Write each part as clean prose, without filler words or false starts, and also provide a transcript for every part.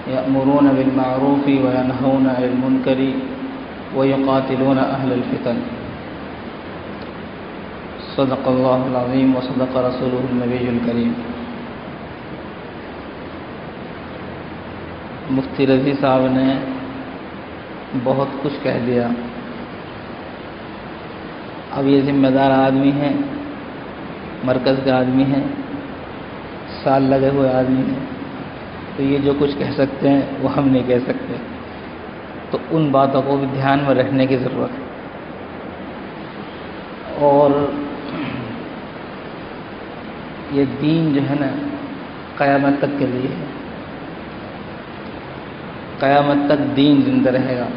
يأمرون بالمعروف وينهون عن المنكر ويقاتلون أهل الفتن صدق الله العظيم وصدق رسوله النبي الكريم۔ مفتی رضی صاحب نے بہت کچھ کہہ دیا۔ اب یہ ذمہ دار آدمی ہیں، مرکز کے آدمی ہیں، سال لگے ہوئے آدمی ہیں، تو یہ جو کچھ کہہ سکتے ہیں وہ ہم نہیں کہہ سکتے، تو ان باتوں کو بھی دھیان میں رکھنے کی ضرورت ہے۔ اور یہ دین جو ہے نا قیامت تک کے لیے ہے، قیامت تک دین زندہ رہے گا۔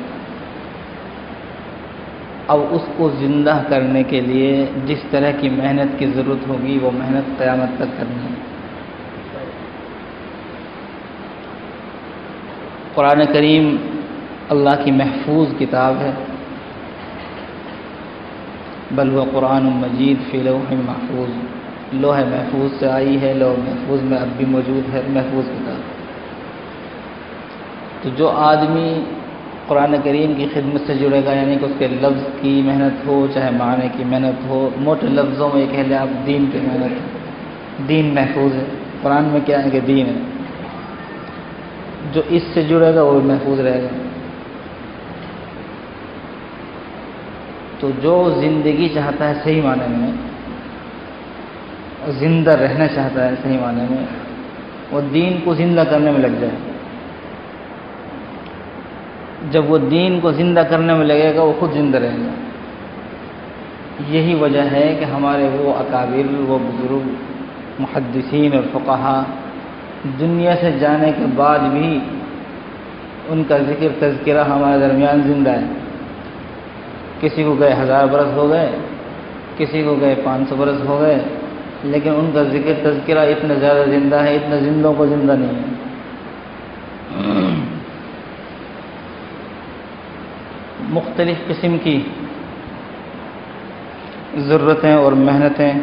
اب اس کو زندہ کرنے کے لیے جس طرح کی محنت کی ضرورت ہوگی وہ محنت قیامت تک کرنی ہے۔ قرآن کریم اللہ کی محفوظ کتاب ہے، بل وہ قرآن مجید فی لوح محفوظ، لوح محفوظ سے آئی ہے، لوح محفوظ میں اب بھی موجود ہے، محفوظ کتاب۔ تو جو آدمی قرآن کریم کی خدمت سے جڑے گا، یعنی کہ اس کے لفظ کی محنت ہو چاہے معنی کی محنت ہو، موٹے لفظوں میں یہ کہہ لیں آپ دین کی محنت ہے، دین محفوظ ہے۔ قرآن میں کیا ہے کہ دین ہے، جو اس سے جڑے گا وہ محفوظ رہے گا۔ تو جو زندگی چاہتا ہے صحیح معنی میں، زندہ رہنا چاہتا ہے صحیح معنی میں، وہ دین کو زندہ کرنے میں لگ جائے۔ جب وہ دین کو زندہ کرنے میں لگے گا وہ خود زندہ رہے گا۔ یہی وجہ ہے کہ ہمارے وہ اکابر، وہ بزرگ محدثین اور فقہا دنیا سے جانے کے بعد بھی ان کا ذکر تذکرہ ہمارے درمیان زندہ ہے۔ کسی کو گئے 1000 برس ہو گئے، کسی کو گئے 500 برس ہو گئے، لیکن ان کا ذکر تذکرہ اتنا زیادہ زندہ ہے، اتنا زندوں کو زندہ نہیں ہے۔ مختلف قسم کی ضرورتیں اور محنتیں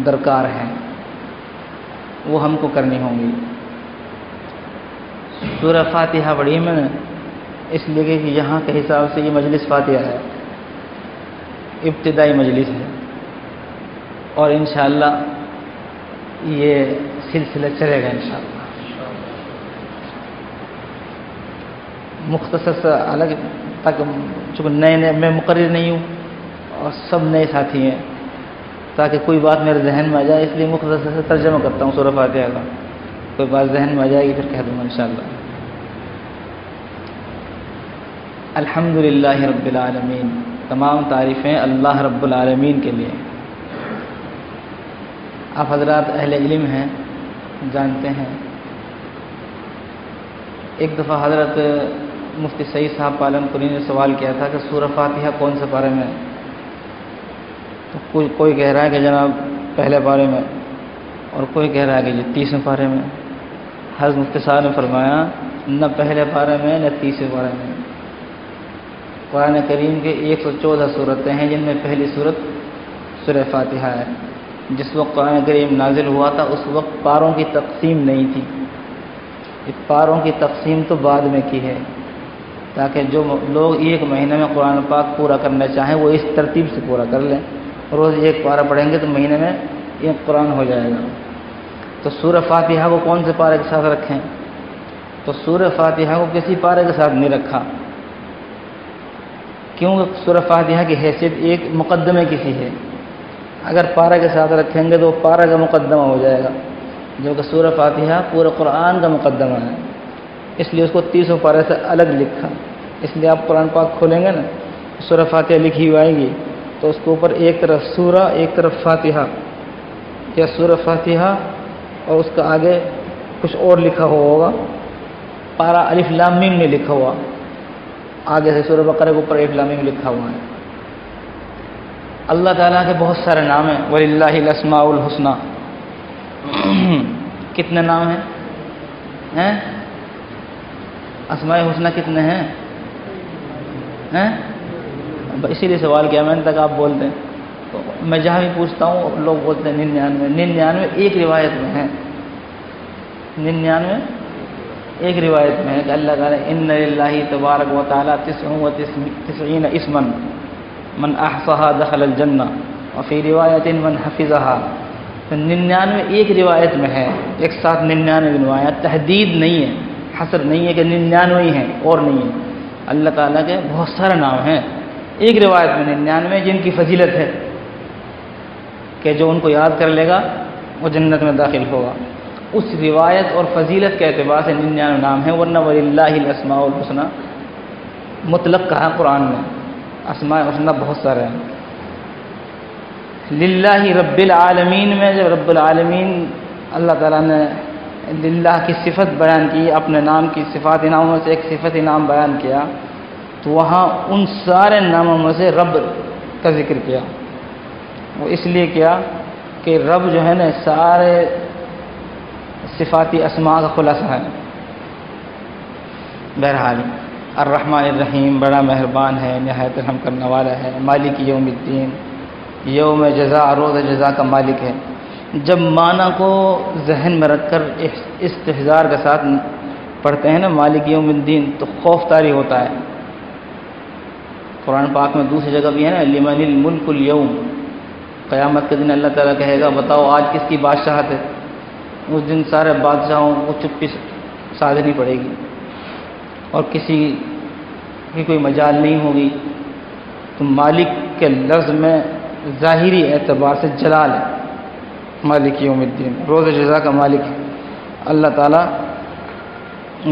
درکار ہیں، وہ ہم کو کرنی ہوں گی۔ سورہ فاتحہ پڑھی میں نے اس لیے کہ یہاں کے حساب سے یہ مجلس فاتحہ ہے، ابتدائی مجلس ہے، اور انشاءاللہ یہ سلسلہ چلے گا انشاءاللہ۔ مختصر سا الگ تک، چونکہ نئے میں مقرر نہیں ہوں اور سب نئے ساتھی ہیں، تاکہ کوئی بات میرے ذہن میں آ جائے، اس لیے مختصر سے ترجمہ کرتا ہوں سورہ فاتحہ کا۔ کوئی بات ذہن میں آ جائے گی پھر کہہ دوں گا انشاءاللہ۔ الحمدللہ رب العالمین، تمام تعریفیں اللہ رب العالمین کے لیے۔ آپ حضرات اہل علم ہیں، جانتے ہیں، ایک دفعہ حضرت مفتی سعید صاحب پالن پوری نے سوال کیا تھا کہ سورہ فاتحہ کون سے پارے میں ہے؟ تو کوئی کہہ رہا ہے کہ جناب پہلے پارے میں، اور کوئی کہہ رہا ہے کہ 30ویں پارے میں۔ حضرت مفتی صاحب نے فرمایا نہ پہلے پارے میں نہ 30ویں پارے میں۔ قرآن کریم کے 114 صورتیں ہیں، جن میں پہلی صورت سورہ فاتحہ ہے۔ جس وقت قرآن کریم نازل ہوا تھا اس وقت پاروں کی تقسیم نہیں تھی، پاروں کی تقسیم تو بعد میں کی ہے، تاکہ جو لوگ ایک مہینے میں قرآن پاک پورا کرنا چاہیں وہ اس ترتیب سے پورا کر لیں۔ روز ایک پارہ پڑھیں گے تو مہینے میں ایک قرآن ہو جائے گا۔ تو سورہ فاتحہ کو کون سے پارے کے ساتھ رکھیں؟ تو سورہ فاتحہ کو کسی پارے کے ساتھ نہیں رکھا، کیونکہ سورہ فاتحہ کی حیثیت ایک مقدمے کی سی ہے۔ اگر پارہ کے ساتھ رکھیں گے تو وہ پارہ کا مقدمہ ہو جائے گا، جو کہ سورہ فاتحہ پورے قرآن کا مقدمہ ہے، اس لیے اس کو 30 پارے سے الگ لکھا۔ اس لیے آپ قرآن پاک کھولیں گے نا، سورہ فاتحہ لکھی ہوئی آئے گی، تو اس کے اوپر ایک طرف سورہ ایک طرف فاتحہ، یا سورہ فاتحہ اور اس کا آگے کچھ اور لکھا ہوا ہوگا، پارہ الف لام میم میں لکھا ہوا، آگے سے سورہ بقرہ کے اوپر الف لام میم لکھا ہوا ہے۔ اللہ تعالیٰ کے بہت سارے نام ہیں، وَلِلَّهِ الْأَسْمَاءُ الْحُسْنَى، کتنے نام ہیں؟ اسماء حسنہ کتنے ہیں؟ اسی لیے سوال کیا میں نے، تک آپ بولتے ہیں تو میں جہاں بھی پوچھتا ہوں لوگ بولتے ہیں 99 ایک روایت میں ہے 99 ایک روایت میں ہے کہ اللہ تعالیٰ ان للہ تبارک و تعالیٰ 99 اسما من احصاها دخل الجنہ وفی روایت من حفظها. 99 ایک روایت میں ہے، ایک ساتھ 99 گنوایا، تحدید نہیں ہے، حصر نہیں ہے کہ 99 ہی ہیں اور نہیں ہے. اللہ تعالیٰ کے بہت سارے نام ہیں، ایک روایت میں 99 جن کی فضیلت ہے کہ جو ان کو یاد کر لے گا وہ جنت میں داخل ہوگا. اس روایت اور فضیلت کے اعتبار سے 99 نام ہیں، ورنہ وللہ الاسماء الحسنی مطلق کہا قرآن میں، اسماء الحسنی بہت سارے ہیں. للہ رب العالمین میں جب رب العالمین اللہ تعالیٰ نے للہ کی صفت بیان کی، اپنے نام کی صفات ناموں میں سے ایک صفت نام بیان کیا، تو وہاں ان سارے ناموں میں سے رب کا ذکر کیا. وہ اس لیے کیا کہ رب جو ہے نا سارے صفاتی اسماء کا خلاصہ ہے. بہرحال الرحمن الرحیم بڑا مہربان ہے، نہایت رحم کرنے والا ہے. مالک یوم الدین یوم جزا روز جزا کا مالک ہے. جب معنی کو ذہن میں رکھ کر استحضار کے ساتھ پڑھتے ہیں نا مالک یوم الدین تو خوف طاری ہوتا ہے. قرآن پاک میں دوسری جگہ بھی ہے نا لمن الملک اليوم، قیامت کے دن اللہ تعالیٰ کہے گا بتاؤ آج کس کی بادشاہت ہے. اس دن سارے بادشاہوں کو چپی سادھنی پڑے گی اور کسی کی کوئی مجال نہیں ہوگی. تو مالک کے لفظ میں ظاہری اعتبار سے جلال ہے. مالک یوم الدین روز جزا کا مالک ہے. اللہ تعالیٰ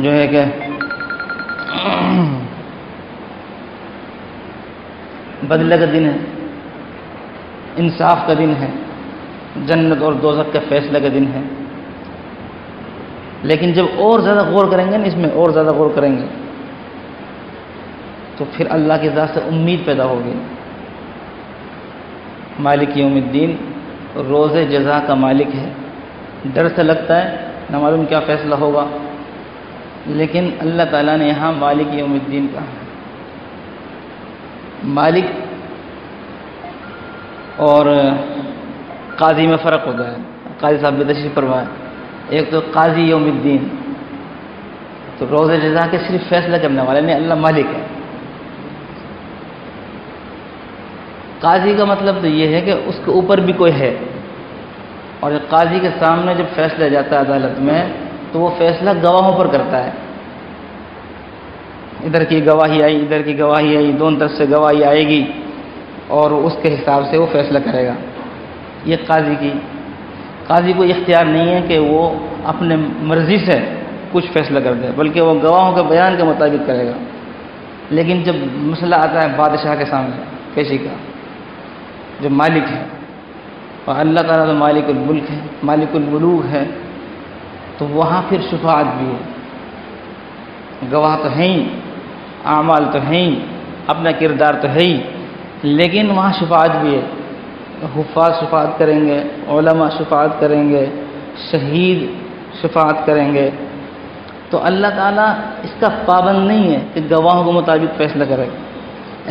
جو ہے کہ بدلے کا دن ہے، انصاف کا دن ہے، جنت اور دوزخ کے فیصلے کا دن ہے. لیکن جب اور زیادہ غور کریں گے نا اس میں اور زیادہ غور کریں گے تو پھر اللہ کی ذات سے امید پیدا ہوگی. مالک یوم الدین روز جزا کا مالک ہے. ڈر سے لگتا ہے نہ معلوم کیا فیصلہ ہوگا، لیکن اللہ تعالیٰ نے یہاں مالک یوم الدین کہا. مالک اور قاضی میں فرق ہوتا ہے. قاضی صاحب بھی تشریف فرمائے. ایک تو قاضی یوم الدین تو روز جزا کے صرف فیصلہ کرنے والے نہیں، اللہ مالک ہے. قاضی کا مطلب تو یہ ہے کہ اس کے اوپر بھی کوئی ہے، اور قاضی کے سامنے جب فیصلہ جاتا ہے عدالت میں تو وہ فیصلہ گواہوں پر کرتا ہے. ادھر کی گواہی آئی ادھر کی گواہی آئی، دونوں طرف سے گواہی آئے گی اور اس کے حساب سے وہ فیصلہ کرے گا. یہ قاضی کو اختیار نہیں ہے کہ وہ اپنے مرضی سے کچھ فیصلہ کر دے، بلکہ وہ گواہوں کے بیان کے مطابق کرے گا. لیکن جب مسئلہ آتا ہے بادشاہ کے سامنے پیشی کا، جو مالک ہے، اور اللہ تعالیٰ تو مالک الملک ہے، مالک الملوک ہے، تو وہاں پھر شفاعت بھی ہے. گواہ تو ہیں ہی، اعمال تو ہیں ہی، اپنا کردار تو ہے ہی، لیکن وہاں شفاعت بھی ہے. حفاظ شفاعت کریں گے، علماء شفاعت کریں گے، شہید شفاعت کریں گے. تو اللہ تعالیٰ اس کا پابند نہیں ہے کہ گواہوں کے مطابق فیصلہ کرے.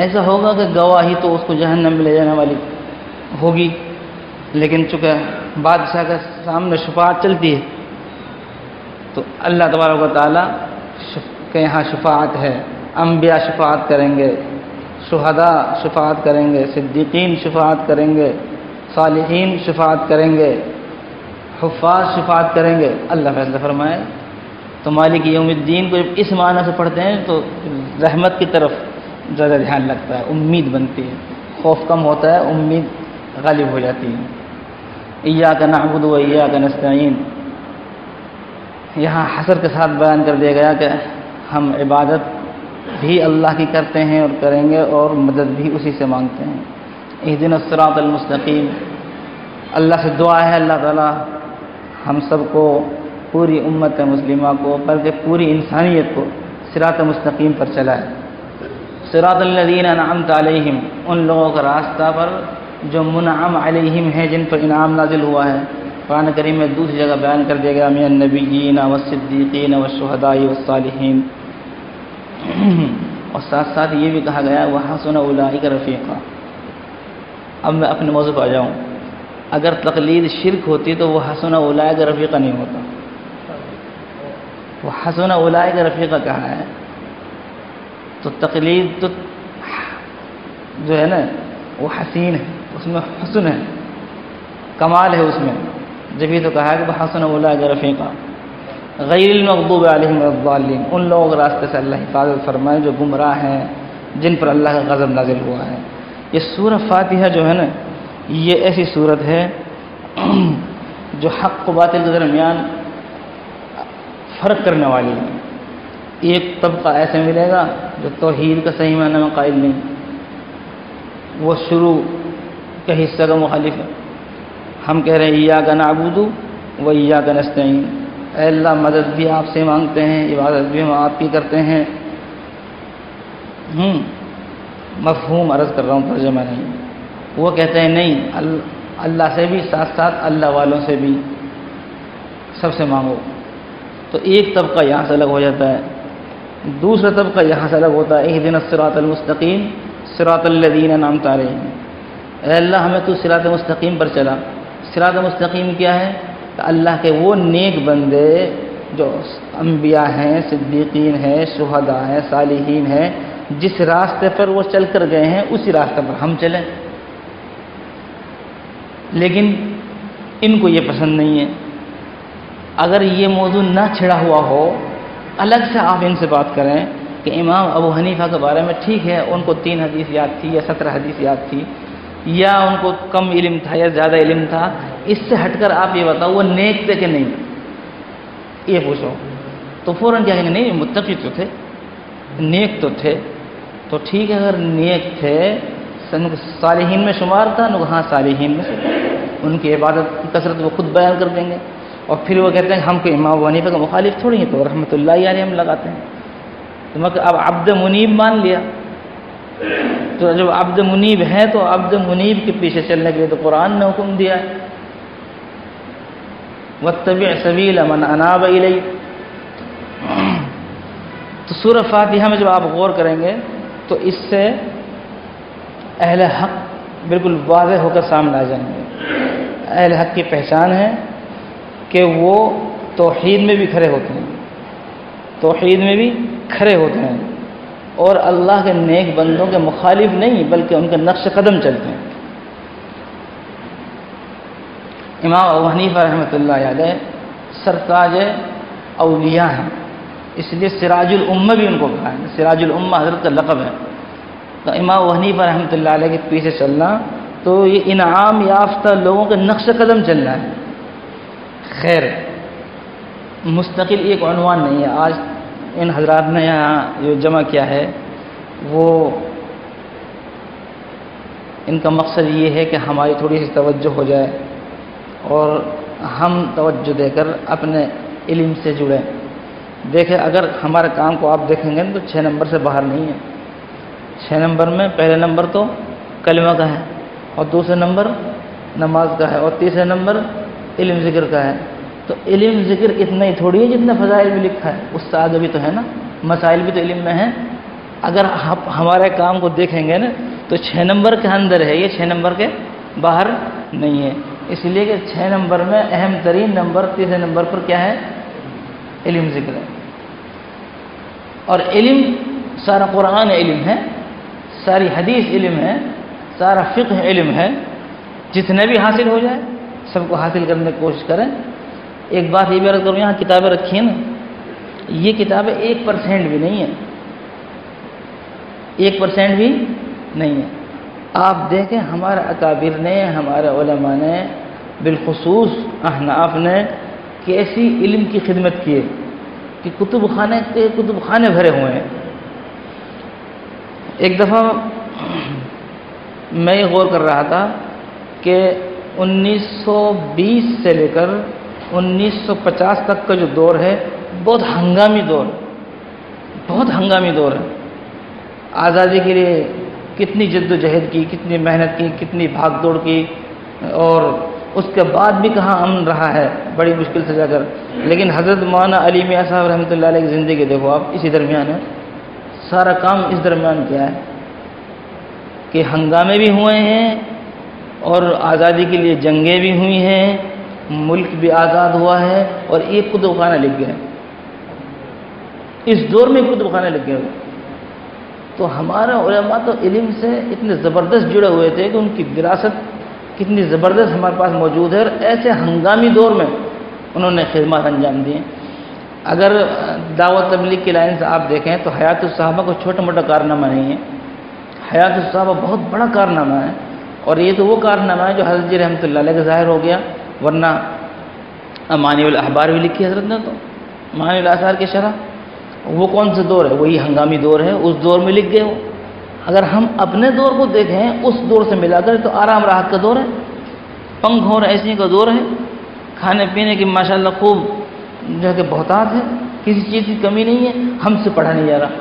ایسا ہوگا کہ گواہی تو اس کو جہنم میں لے جانے والی ہوگی، لیکن چونکہ بادشاہ کے سامنے شفاعت چلتی ہے تو اللہ تبارک و تعالیٰ کے یہاں شفاعت ہے. انبیاء شفاعت کریں گے، شہداء شفاعت کریں گے، صدیقین شفاعت کریں گے، صالحین شفاعت کریں گے، حفاظ شفاعت کریں گے. اللہ فیصلہ فرمائے. تو مالک یوم الدین کو جب اس معنی سے پڑھتے ہیں تو رحمت کی طرف زیادہ دھیان لگتا ہے، امید بنتی ہے، خوف کم ہوتا ہے، امید غالب ہو جاتی ہے. ایاک نعبد و ایاک نستعین یہاں حصر کے ساتھ بیان کر دیا گیا کہ ہم عبادت بھی اللہ کی کرتے ہیں اور کریں گے اور مدد بھی اسی سے مانگتے ہیں. اہدنا الصراط المستقیم. اللہ سے دعا ہے اللہ تعالیٰ ہم سب کو، پوری امت مسلمہ کو، بلکہ پوری انسانیت کو صراط مستقیم پر چلائے. صراط الذین انعمت علیہم، ان لوگوں کا راستہ پر جو منعم علیہم ہے، جن پر انعام نازل ہوا ہے. قرآن کریم میں دوسری جگہ بیان کر دیا گیا من النبیین والصدیقین والشہداء والصالحین. اور ساتھ ساتھ یہ بھی کہا گیا وحسن اولئک رفیقا. اب میں اپنے موضوع پر آ جاؤں. اگر تقلید شرک ہوتی تو وہ حسن اولئک رفیقا نہیں ہوتا. تو حسن اولئک رفیقہ کہا ہے، تو تقلید تو جو ہے نا وہ حسین ہے، اس میں حسن ہے، کمال ہے اس میں، جبھی تو کہا ہے کہ حسن اولئک رفیقہ غیر المغضوب علیہم ولا الضالین، ان لوگوں کے راستے سے اللہ حفاظت فرمائے جو گمراہ ہیں، جن پر اللہ کا غضب نازل ہوا ہے۔ یہ سورہ فاتحہ جو ہے نا یہ ایسی صورت ہے جو حق و باطل کے درمیان فرق کرنے والی ہے۔ ایک طبقہ ایسے ملے گا جو توحید کا صحیح معنی میں قائل نہیں، وہ شروع کے حصہ کا مخالف ہے۔ ہم کہہ رہے ہیں ایاک نعبد و ایاک نستعین، اے اللہ مدد بھی آپ سے مانگتے ہیں، عبادت بھی ہم آپ کی کرتے ہیں۔ مفہوم عرض کر رہا ہوں، ترجمہ نہیں۔ وہ کہتے ہیں نہیں، اللہ سے بھی ساتھ ساتھ اللہ والوں سے بھی سب سے مانگو۔ تو ایک طبقہ یہاں سے الگ ہو جاتا ہے، دوسرا طبقہ یہاں سے الگ ہوتا ہے، اہدنا الصراط المستقیم صراط الذین انعمت علیہم، اے اللہ ہمیں تو صراط مستقیم پر چلا۔ صراط مستقیم کیا ہے؟ کہ اللہ کے وہ نیک بندے جو انبیاء ہیں، صدیقین ہیں، شہداء ہیں، صالحین ہیں، جس راستے پر وہ چل کر گئے ہیں اسی راستے پر ہم چلیں۔ لیکن ان کو یہ پسند نہیں ہے۔ اگر یہ موضوع نہ چھڑا ہوا ہو، الگ سے آپ ان سے بات کریں کہ امام ابو حنیفہ کے بارے میں ٹھیک ہے ان کو 3 حدیث یاد تھی یا 17 حدیث یاد تھی، یا ان کو کم علم تھا یا زیادہ علم تھا، اس سے ہٹ کر آپ یہ بتاؤ وہ نیک تھے کہ نہیں، یہ پوچھو تو فوراً کیا کہیں گے؟ نہیں متقی تو تھے، نیک تو تھے۔ تو ٹھیک ہے، اگر نیک تھے، صالحین میں شمار تھا، ہاں صالحین میں سے، ان کی عبادت کی کثرت وہ خود بیان کر دیں گے۔ اور پھر وہ کہتے ہیں کہ ہم کو امام ابو حنیفہ کا مخالف تھوڑی ہیں، تو رحمۃ اللہ علیہ ہم لگاتے ہیں۔ تو میں اب عبد منیب مان لیا، تو جب عبد منیب ہیں تو عبد منیب کے پیچھے چلنے کے لیے تو قرآن نے حکم دیا ہے، واتبع سبیل من اناب الی۔ تو سورہ فاتحہ میں جب آپ غور کریں گے تو اس سے اہل حق بالکل واضح ہو کر سامنے آ جائیں گے۔ اہل حق کی پہچان ہے کہ وہ توحید میں بھی کھڑے ہوتے ہیں، توحید میں بھی کھڑے ہوتے ہیں، اور اللہ کے نیک بندوں کے مخالف نہیں بلکہ ان کے نقش قدم چلتے ہیں۔ امام ابو حنیفہ رحمۃ اللہ علیہ سرتاج اولیاء ہیں، اس لیے سراج الامہ بھی ان کو کہا ہے، سراج الامہ حضرت کا لقب ہے۔ تو امام ابو حنیفہ رحمۃ اللہ علیہ کے پیچھے چلنا تو یہ انعام یافتہ لوگوں کے نقش قدم چلنا ہے۔ خیر، مستقل ایک عنوان نہیں ہے، آج ان حضرات نے یہاں جو جمع کیا ہے وہ ان کا مقصد یہ ہے کہ ہماری تھوڑی سی توجہ ہو جائے اور ہم توجہ دے کر اپنے علم سے جڑیں۔ دیکھیں، اگر ہمارے کام کو آپ دیکھیں گے تو 6 نمبر سے باہر نہیں ہے۔ 6 نمبر میں پہلے نمبر تو کلمہ کا ہے، اور دوسرے نمبر نماز کا ہے، اور تیسرے نمبر علم ذکر کا ہے۔ تو علم ذکر اتنا ہی تھوڑی ہے جتنا فضائل بھی لکھا ہے، استاد بھی تو ہے نا، مسائل بھی تو علم میں ہیں۔ اگر ہمارے کام کو دیکھیں گے نا تو 6 نمبر کے اندر ہے، یہ 6 نمبر کے باہر نہیں ہے۔ اس لیے کہ 6 نمبر میں اہم ترین نمبر تیسرے نمبر پر کیا ہے؟ علم ذکر ہے۔ اور علم سارا قرآن علم ہے، ساری حدیث علم ہے، سارا فقہ علم ہے۔ جتنے بھی حاصل ہو جائے سب کو حاصل کرنے کی کوشش کریں۔ ایک بات یہ بھی عرض کروں، یہاں کتابیں رکھی ہیں نا، یہ کتابیں 1% بھی نہیں ہیں، 1% بھی نہیں ہے۔ آپ دیکھیں ہمارے اکابر نے، ہمارے علماء نے، بالخصوص احناف نے کیسی علم کی خدمت کی ہے کہ کتب خانے بھرے ہوئے ہیں۔ ایک دفعہ میں یہ غور کر رہا تھا کہ 1920 سے لے کر 1950 تک کا جو دور ہے بہت ہنگامی دور ہے۔ آزادی کے لیے کتنی جد و جہد کی، کتنی محنت کی، کتنی بھاگ دوڑ کی، اور اس کے بعد بھی کہاں امن رہا ہے، بڑی مشکل سے جا کر۔ لیکن حضرت مولانا علی میاں صاحب رحمۃ اللہ علیہ کی زندگی دیکھو آپ، اسی درمیان ہے، سارا کام اس درمیان کیا ہے کہ ہنگامے بھی ہوئے ہیں اور آزادی کے لیے جنگیں بھی ہوئی ہیں، ملک بھی آزاد ہوا ہے، اور ایک کتب خانہ لکھ گئے۔ اس دور میں کتب خانے لگ گئے. تو ہمارے علماء تو علم سے اتنے زبردست جڑے ہوئے تھے کہ ان کی وراثت کتنی زبردست ہمارے پاس موجود ہے، اور ایسے ہنگامی دور میں انہوں نے خدمات انجام دی. اگر دعوت تبلیغ کی لائن سے آپ دیکھیں تو حیات الصحابہ کو چھوٹا موٹا کارنامہ نہیں ہے، حیات الصحابہ بہت بڑا کارنامہ ہے. اور یہ تو وہ کارنامہ ہے جو حضرت جی رحمۃ اللہ علیہ کا ظاہر ہو گیا، ورنہ معانی الاحبار بھی لکھی حضرت نے، تو معانی الاثار کی شرح. وہ کون سے دور ہے؟ وہی ہنگامی دور ہے، اس دور میں لکھ گئے وہ. اگر ہم اپنے دور کو دیکھیں اس دور سے ملا کر تو آرام راحت کا دور ہے، پنکھ اور ایسی کا دور ہے، کھانے پینے کی ماشاءاللہ خوب جو ہے کہ بہتات ہے، کسی چیز کی کمی نہیں ہے. ہم سے پڑھا نہیں جا رہا.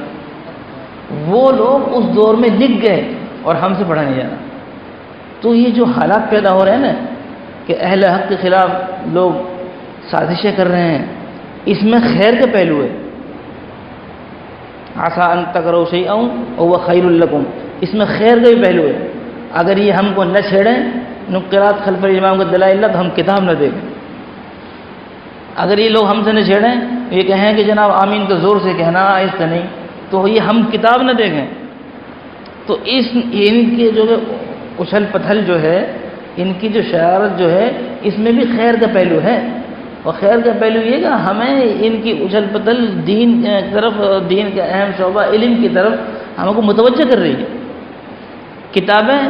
وہ لوگ اس دور میں لکھ گئے اور ہم سے پڑھا نہیں جا رہا. تو یہ جو حالات پیدا ہو رہے ہیں نا کہ اہل حق کے خلاف لوگ سازشیں کر رہے ہیں، اس میں خیر کے پہلو ہے. عسیٰ ان تکرہوا شیئا وہو خیر لکم، اس میں خیر کا بھی پہلو ہے. اگر یہ ہم کو نہ چھیڑیں قراءت خلف الامام کا دلائل اللہ، تو ہم کتاب نہ دیکھیں. اگر یہ لوگ ہم سے نہ چھیڑیں، یہ کہیں کہ جناب آمین کا زور سے کہنا آہستہ نہیں، تو یہ ہم کتاب نہ دیکھیں. تو ان کے جو اچھل پتھل جو ہے، ان کی جو شرارت جو ہے، اس میں بھی خیر کا پہلو ہے. اور خیر کا پہلو یہ کہ ہمیں ان کی اچھل پتھل دین کی طرف، دین کے اہم شعبہ علم کی طرف ہم کو متوجہ کر رہی ہے. کتابیں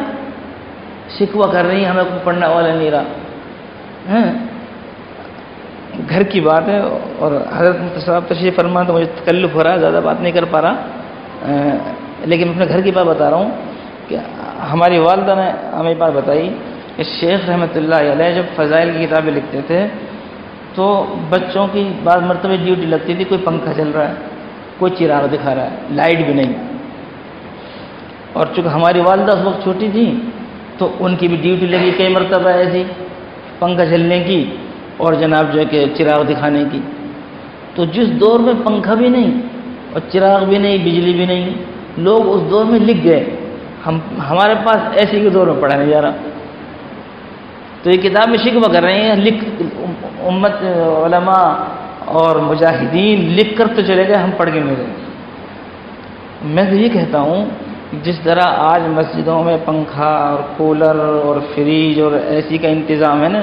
شکوہ کر رہی ہیں، ہمیں کوئی پڑھنے والا نہیں رہا. گھر کی بات ہے، اور حضرت صاحب تشریف فرما تو مجھے تکلف ہو رہا ہے، زیادہ بات نہیں کر پا رہا، لیکن اپنے گھر کی بات بتا رہا ہوں کہ ہماری والدہ نے ہمیں یہ بات بتائی کہ شیخ رحمۃ اللہ علیہ جب فضائل کی کتابیں لکھتے تھے تو بچوں کی بعض مرتبہ ڈیوٹی لگتی تھی، کوئی پنکھا چل رہا ہے، کوئی چراغ دکھا رہا ہے، لائٹ بھی نہیں. اور چونکہ ہماری والدہ اس وقت چھوٹی تھی تو ان کی بھی ڈیوٹی لگی کئی مرتبہ ایسی پنکھا چلنے کی اور جناب جو ہے کہ چراغ دکھانے کی. تو جس دور میں پنکھا بھی نہیں اور چراغ بھی نہیں، بجلی بھی نہیں، لوگ اس دور میں لکھ گئے. ہمارے پاس ایسے کے دور میں پڑھا نہیں جا رہا. تو یہ کتاب میں شکوہ کر رہے ہیں، لکھ امت علماء اور مجاہدین لکھ کر تو چلے گئے، ہم پڑھ کے نہیں گئے. میں تو یہ کہتا ہوں جس طرح آج مسجدوں میں پنکھا اور کولر اور فریج اور ایسی کا انتظام ہے نا،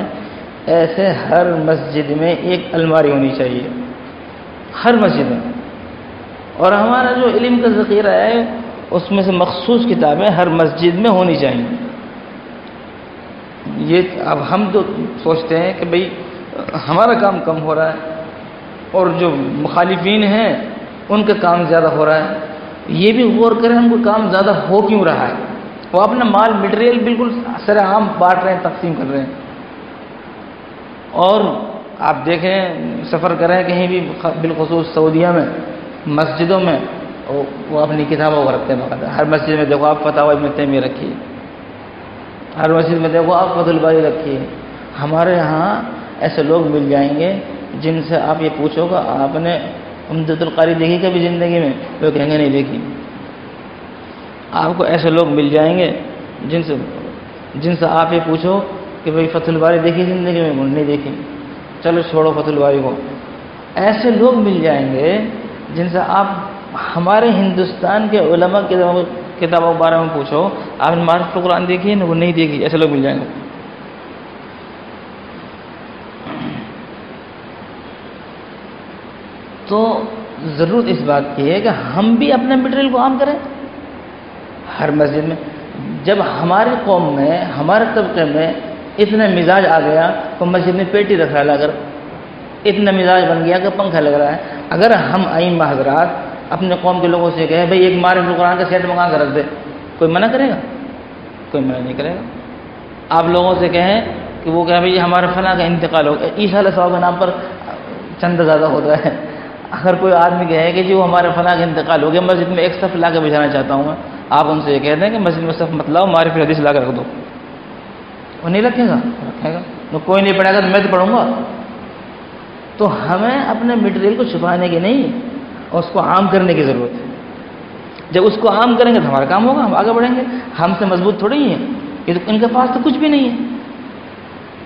ایسے ہر مسجد میں ایک الماری ہونی چاہیے، ہر مسجد میں. اور ہمارا جو علم کا ذخیرہ ہے اس میں سے مخصوص کتابیں ہر مسجد میں ہونی چاہیے. یہ اب ہم تو سوچتے ہیں کہ بھئی ہمارا کام کم ہو رہا ہے اور جو مخالفین ہیں ان کا کام زیادہ ہو رہا ہے. یہ بھی غور کریں ہم کو کام زیادہ ہو کیوں رہا ہے. وہ اپنا مال مٹیریل بالکل سر عام بانٹ رہے ہیں، تقسیم کر رہے ہیں. اور آپ دیکھیں، سفر کریں کہیں بھی، بالخصوص سعودیہ میں مسجدوں میں وہ اپنی کتابوں کو رکھتے ہیں. ہر مسجد میں دیکھو آپ فتاوی ابن تیمیہ رکھیے، ہر مسجد میں دیکھو آپ فتح الباری رکھیے. ہمارے یہاں ایسے لوگ مل جائیں گے جن سے آپ یہ پوچھو گا آپ نے عمدۃ القاری دیکھی کبھی زندگی میں؟ وہ کہیں گے نہیں دیکھی. آپ کو ایسے لوگ مل جائیں گے جن سے آپ یہ پوچھو کہ بھئی فتح الباری دیکھی زندگی میں؟ نہیں دیکھی. چلو چھوڑو فتح الباری کو. ایسے لوگ مل جائیں گے جن سے آپ ہمارے ہندوستان کے علماء کی کتابوں کے بارے میں پوچھو، آپ نے معرفت القرآن دیکھی ہے نا؟ وہ نہیں دیکھی. ایسے لوگ مل جائیں گے. تو ضرورت اس بات کی ہے کہ ہم بھی اپنے مٹیریل کو عام کریں ہر مسجد میں. جب ہماری قوم میں، ہمارے طبقے میں اتنا مزاج آ گیا تو مسجد میں پیٹی رکھ رہا ہے، اگر اتنا مزاج بن گیا کہ پنکھا لگ رہا ہے. اگر ہم ائمہ حضرات اپنے قوم کے لوگوں سے کہیں بھئی ایک معرفت القرآن کا سیٹ منگا کر رکھ دے، کوئی منع کرے گا؟ کوئی منع نہیں کرے گا. آپ لوگوں سے کہیں کہ وہ کہیں بھئی ہمارے فلاں کا انتقال ہو گیا، عیسیٰ علیہ السلام کے نام پر چندہ زیادہ ہوتا ہے. اگر کوئی آدمی کہے کہ جی وہ ہمارے فلاں کا انتقال ہو گیا، مسجد میں ایک صف لا کے بچھانا چاہتا ہوں میں، آپ ان سے یہ کہہ دیں کہ مسجد میں صف مت لاؤ، معرفت حدیث لا کر رکھ دو. وہ نہیں رکھے گا؟ رکھے گا. تو کوئی نہیں پڑھے گا تو میں تو پڑھوں گا. تو ہمیں اپنے مٹیریل کو چھپانے کی نہیں، اور اس کو عام کرنے کی ضرورت ہے. جب اس کو عام کریں گے تو ہمارا کام ہوگا، ہم آگے بڑھیں گے. ہم سے مضبوط تھوڑی ہی ہیں. ان کے پاس تو کچھ بھی نہیں ہے.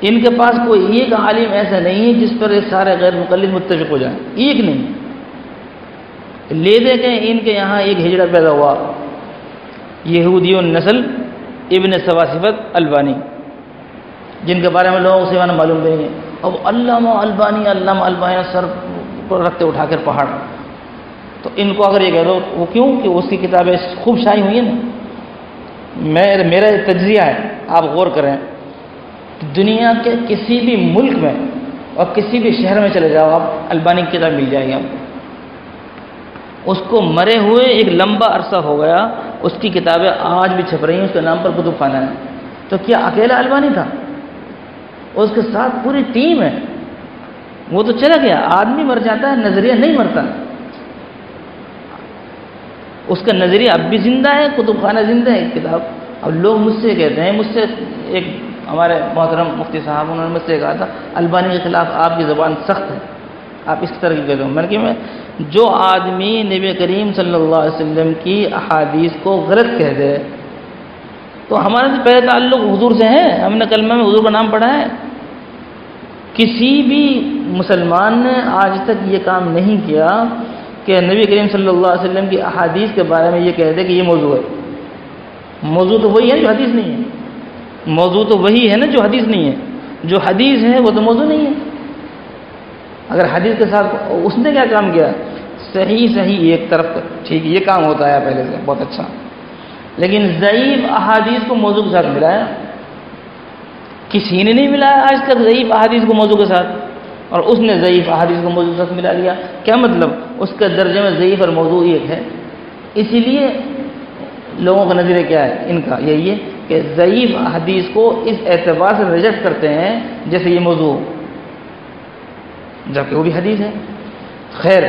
ان کے پاس کوئی ایک عالم ایسا نہیں ہے جس پر یہ سارے غیر مقلد متفق ہو جائیں. ایک نہیں. لے دے کہ ان کے یہاں ایک ہجڑا پیدا ہوا، یہودیوں نسل ابن سواسفت البانی، جن کے بارے میں لوگوں سے معلوم نہیں ہے. اب علامہ البانی سر پر رکھتے اٹھا کر پہاڑ. تو ان کو اگر یہ کہہ دو، وہ کیوں کہ اس کی کتابیں خوب شائع ہوئی ہیں نا. میرا تجزیہ ہے، آپ غور کریں، دنیا کے کسی بھی ملک میں اور کسی بھی شہر میں چلے جاؤ، آپ البانی کی کتاب مل جائے گی آپ کو. اس کو مرے ہوئے ایک لمبا عرصہ ہو گیا، اس کی کتابیں آج بھی چھپ رہی ہیں، اس کے نام پر کتب خانہ ہے. تو کیا اکیلا البانی تھا؟ اس کے ساتھ پوری ٹیم ہے. وہ تو چلا گیا، آدمی مر جاتا ہے، نظریہ نہیں مرتا. اس کا نظریہ اب بھی زندہ ہے، کتب خانہ زندہ ہے کتاب. اب لوگ مجھ سے کہتے ہیں، مجھ سے ایک ہمارے محترم مفتی صاحب انہوں نے مجھ سے کہا تھا البانی کے خلاف آپ کی زبان سخت ہے، آپ اس طرح کی کہتے ہو. میں نے کہا جو آدمی نبی کریم صلی اللہ علیہ وسلم کی احادیث کو غلط کہہ دے، تو ہمارا تو پہلے تعلق حضور سے ہے، ہم نے کلمہ میں حضور کا نام پڑھا ہے. کسی بھی مسلمان نے آج تک یہ کام نہیں کیا کہ نبی کریم صلی اللہ علیہ وسلم کی احادیث کے بارے میں یہ کہہ دے کہ یہ موضوع ہے. موضوع تو وہی ہے جو حدیث نہیں ہے. موضوع تو وہی ہے نا جو حدیث نہیں ہے. جو حدیث ہے وہ تو موضوع نہیں ہے. اگر حدیث کے ساتھ اس نے کیا کام کیا؟ صحیح ایک طرف ٹھیک یہ کام ہوتا ہے پہلے سے بہت اچھا، لیکن ضعیف احادیث کو موضوع کے ساتھ ملایا. کسی نے نہیں ملایا آج تک ضعیف احادیث کو موضوع کے ساتھ، اور اس نے ضعیف احادیث کو موضوع کے ساتھ ملا لیا. کیا مطلب؟ اس کے درجے میں ضعیف اور موضوع ایک ہے. اسی لیے لوگوں کا نظریہ کیا ہے ان کا؟ یہی ہے کہ ضعیف حدیث کو اس اعتبار سے ریجیکٹ کرتے ہیں جیسے یہ موضوع ہو، جبکہ وہ بھی حدیث ہے. خیر،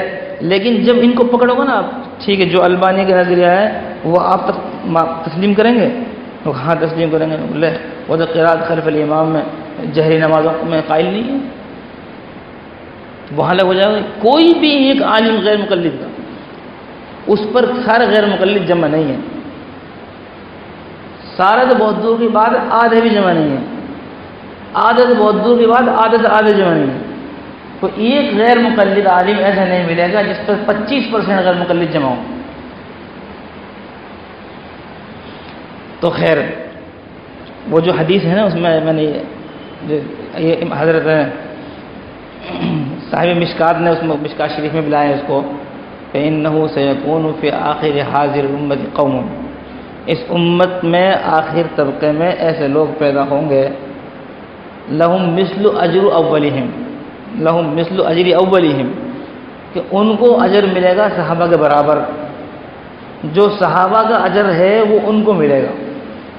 لیکن جب ان کو پکڑو گا نا آپ، ٹھیک ہے جو البانی کا نظریہ ہے وہ آپ تسلیم کریں گے؟ ہاں تسلیم کریں گے. لے وہ تو قرات خلف الامام میں جہری نمازوں میں قائل نہیں ہے. وہاں لگ ہو جائے گا. کوئی بھی ایک عالم غیر مقلد کا اس پر سارے غیر مقلد جمع نہیں ہے. سارا تو بہت دور کی بات، آدھے بھی جمع نہیں ہے. آدھے تو بہت دور کی بات، آدھے سے آدھے جمع نہیں ہے. تو ایک غیر مقلد عالم ایسا نہیں ملے گا جس پر 25% غیر مقلد جمع ہو. تو خیر، وہ جو حدیث ہے نا اس میں نے یہ حضرت صاحب مشکات نے اس میں مشکات شریف میں بلایا اس کو، فَإِنَّهُ سَيَكُونُ فِي آخِرِ حاضر الْأُمَّةِ قَوْمٌ، اس امت میں آخر طبقے میں ایسے لوگ پیدا ہوں گے، لَهُمْ مِثْلُ أَجْرِ أَوَّلِهِمْ، کہ ان کو اجر ملے گا صحابہ کے برابر. جو صحابہ کا اجر ہے وہ ان کو ملے گا.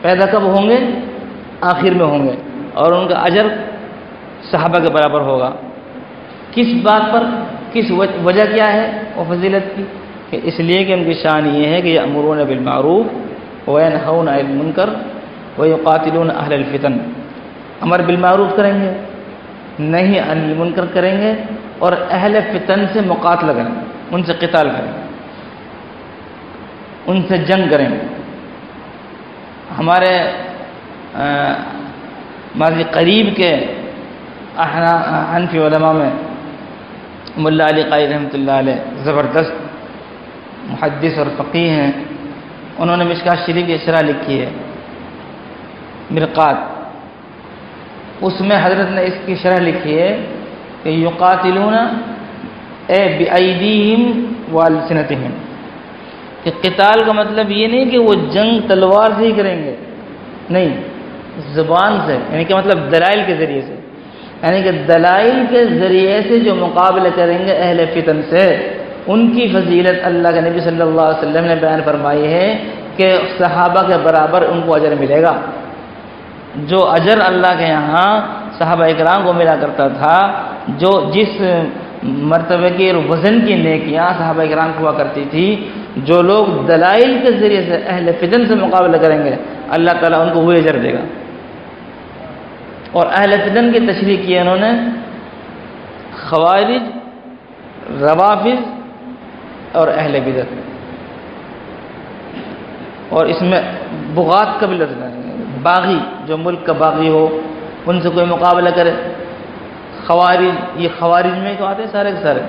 پیدا کب ہوں گے؟ آخر میں ہوں گے، اور ان کا اجر صحابہ کے برابر ہوگا. کس بات پر؟ کس وجہ کیا ہے وہ فضیلت کی؟ کہ اس لیے کہ ان کی شان یہ ہے کہ یأمرون بالمعروف وینہون عن المنکر ویقاتلون اہل الفتن. امر بالمعروف کریں گے، نہیں عن المنکر کریں گے، اور اہل فتن سے مقاتلہ کریں گے، ان سے قتال کریں گے، ان سے جنگ کریں گے. ہمارے ماضی قریب کے حنفی علماء میں ملا علی قاری رحمۃ اللہ علیہ زبردست محدث اور فقیہ ہیں. انہوں نے مشکات شریف کی شرح لکھی ہے مرقات. اس میں حضرت نے اس کی شرح لکھی ہے کہ یقاتلون بأیدیہم والسنتہم، کہ قتال کا مطلب یہ نہیں کہ وہ جنگ تلوار سے ہی کریں گے، نہیں، زبان سے، یعنی کہ مطلب دلائل کے ذریعے سے، یعنی کہ دلائل کے ذریعے سے جو مقابلہ کریں گے اہل فتن سے، ان کی فضیلت اللہ کے نبی صلی اللہ علیہ وسلم نے بیان فرمائی ہے کہ صحابہ کے برابر ان کو اجر ملے گا. جو اجر اللہ کے یہاں صحابہ اکرام کو ملا کرتا تھا، جو جس مرتبے کی اور وزن کی نیکیاں صحابہ اکرام ہوا کرتی تھی، جو لوگ دلائل کے ذریعے سے اہل فتن سے مقابلہ کریں گے اللہ تعالیٰ ان کو وہی اجر دے گا. اور اہل فتن کی تشریح کی انہوں نے خوارج، روافض اور اہل بدعت، اور اس میں بغات کا بھی لفظ ہے، باغی، جو ملک کا باغی ہو ان سے کوئی مقابلہ کرے. خوارج، یہ خوارج میں تو آتے ہیں سارے کے سارے،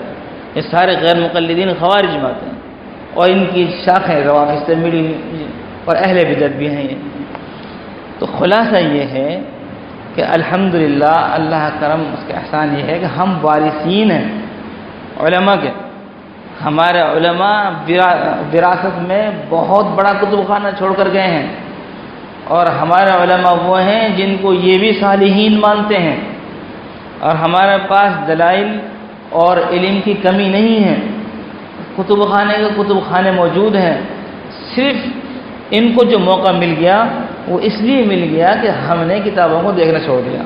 یہ سارے غیر مقلدین خوارج میں آتے ہیں. اور ان کی شاخیں روافض سے ملی اور اہل بدعت بھی ہیں یہ۔ تو خلاصہ یہ ہے کہ الحمدللہ اللہ کرم اس کا احسان یہ ہے کہ ہم وارثین ہیں علماء کے۔ ہمارے علماء وراثت میں بہت بڑا کتب خانہ چھوڑ کر گئے ہیں، اور ہمارے علماء وہ ہیں جن کو یہ بھی صالحین مانتے ہیں، اور ہمارے پاس دلائل اور علم کی کمی نہیں ہے۔ کتب خانے کے کتب خانے موجود ہیں، صرف ان کو جو موقع مل گیا وہ اس لیے مل گیا کہ ہم نے کتابوں کو دیکھنا چھوڑ دیا،